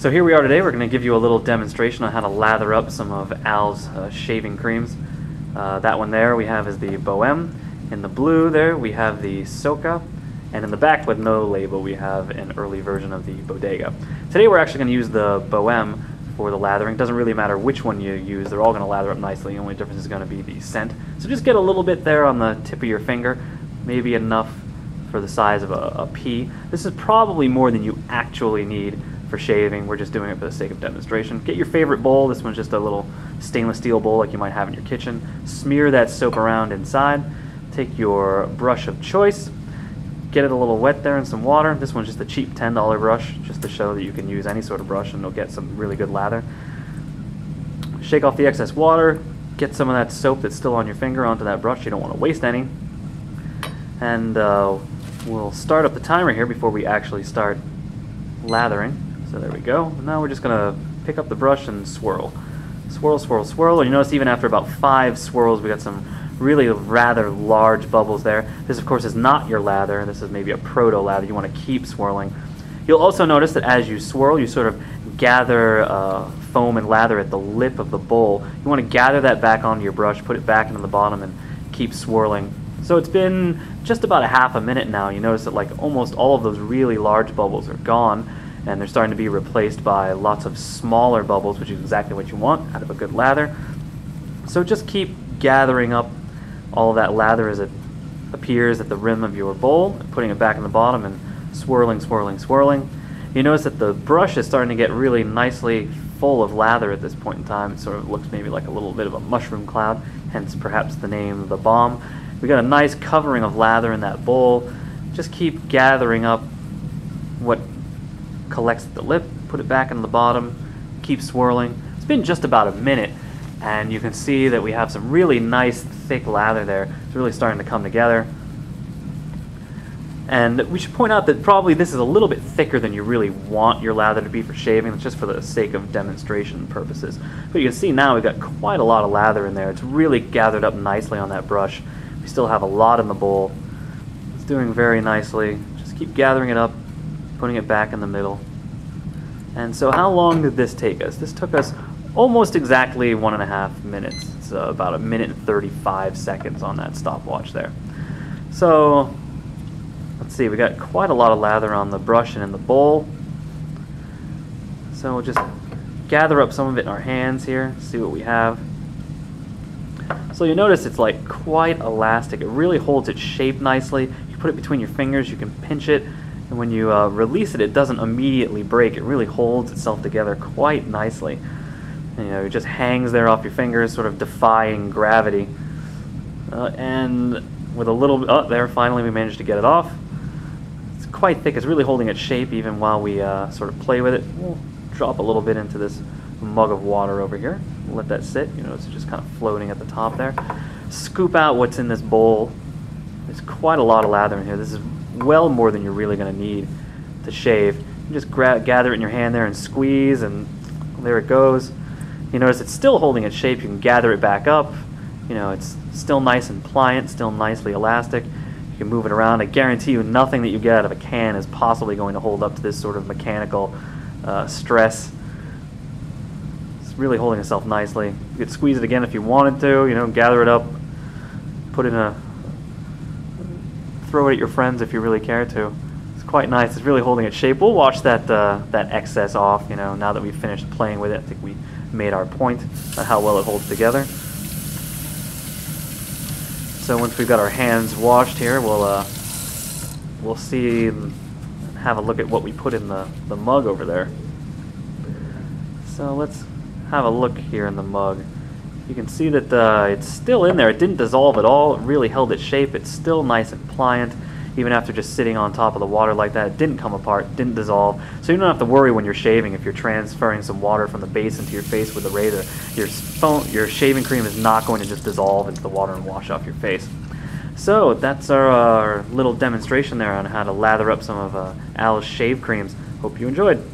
So here we are today. We're going to give you a little demonstration on how to lather up some of Al's shaving creams. That one there we have is the Bohème. In the blue there we have the Soca. And in the back with no label we have an early version of the Bodega. Today we're actually going to use the Bohème for the lathering. It doesn't really matter which one you use. They're all going to lather up nicely. The only difference is going to be the scent. So just get a little bit there on the tip of your finger. Maybe enough for the size of a pea. This is probably more than you actually need for shaving. We're just doing it for the sake of demonstration. Get your favorite bowl. This one's just a little stainless steel bowl like you might have in your kitchen. Smear that soap around inside. Take your brush of choice. Get it a little wet there in some water. This one's just a cheap $10 brush, just to show that you can use any sort of brush and you'll get some really good lather. Shake off the excess water. Get some of that soap that's still on your finger onto that brush. You don't want to waste any. And we'll start up the timer here before we actually start lathering. So there we go. Now we're just going to pick up the brush and swirl. Swirl, swirl, swirl. And you notice even after about 5 swirls we got some really rather large bubbles there. This of course is not your lather. This is maybe a proto lather. You want to keep swirling. You'll also notice that as you swirl you sort of gather foam and lather at the lip of the bowl. You want to gather that back onto your brush, put it back into the bottom and keep swirling. So it's been just about a half a minute now. You notice that like almost all of those really large bubbles are gone and they're starting to be replaced by lots of smaller bubbles, which is exactly what you want out of a good lather. So just keep gathering up all of that lather as it appears at the rim of your bowl, putting it back in the bottom and swirling, swirling, swirling. You notice that the brush is starting to get really nicely full of lather at this point in time. It sort of looks maybe like a little bit of a mushroom cloud, hence perhaps the name The Bomb. We got a nice covering of lather in that bowl. Just keep gathering up what collects at the lip, put it back in the bottom, keep swirling. It's been just about a minute and you can see that we have some really nice thick lather there. It's really starting to come together. And we should point out that probably this is a little bit thicker than you really want your lather to be for shaving. It's just for the sake of demonstration purposes. But you can see now we've got quite a lot of lather in there. It's really gathered up nicely on that brush. We still have a lot in the bowl. It's doing very nicely. Just keep gathering it up, putting it back in the middle. And so how long did this take us? This took us almost exactly 1.5 minutes. It's about 1 minute and 35 seconds on that stopwatch there. So let's see, we got quite a lot of lather on the brush and in the bowl. So we'll just gather up some of it in our hands here, see what we have. So you notice it's like quite elastic. It really holds its shape nicely. You put it between your fingers, you can pinch it, and when you release it, it doesn't immediately break. It really holds itself together quite nicely. And, you know, it just hangs there off your fingers, sort of defying gravity. And with a little, oh, there, finally we managed to get it off. It's quite thick. It's really holding its shape even while we sort of play with it. We'll drop a little bit into this mug of water over here. We'll let that sit. You know, it's just kind of floating at the top there. Scoop out what's in this bowl. There's quite a lot of lather in here. This is well more than you're really going to need to shave. You just gather it in your hand there and squeeze, and there it goes. You notice it's still holding its shape. You can gather it back up. You know, it's still nice and pliant, still nicely elastic. You can move it around. I guarantee you nothing that you get out of a can is possibly going to hold up to this sort of mechanical stress. It's really holding itself nicely. You could squeeze it again if you wanted to, you know, gather it up, put it in a, throw it at your friends if you really care to. It's quite nice. It's really holding its shape. We'll wash that that excess off, you know, now that we've finished playing with it. I think we made our point on how well it holds together. So once we've got our hands washed here, we'll see and have a look at what we put in the mug over there. So let's have a look here in the mug. You can see that it's still in there. It didn't dissolve at all. It really held its shape. It's still nice and pliant. Even after just sitting on top of the water like that, it didn't come apart, didn't dissolve. So you don't have to worry when you're shaving if you're transferring some water from the base into your face with the razor. Your shaving cream is not going to just dissolve into the water and wash off your face. So that's our little demonstration there on how to lather up some of Al's shave creams. Hope you enjoyed.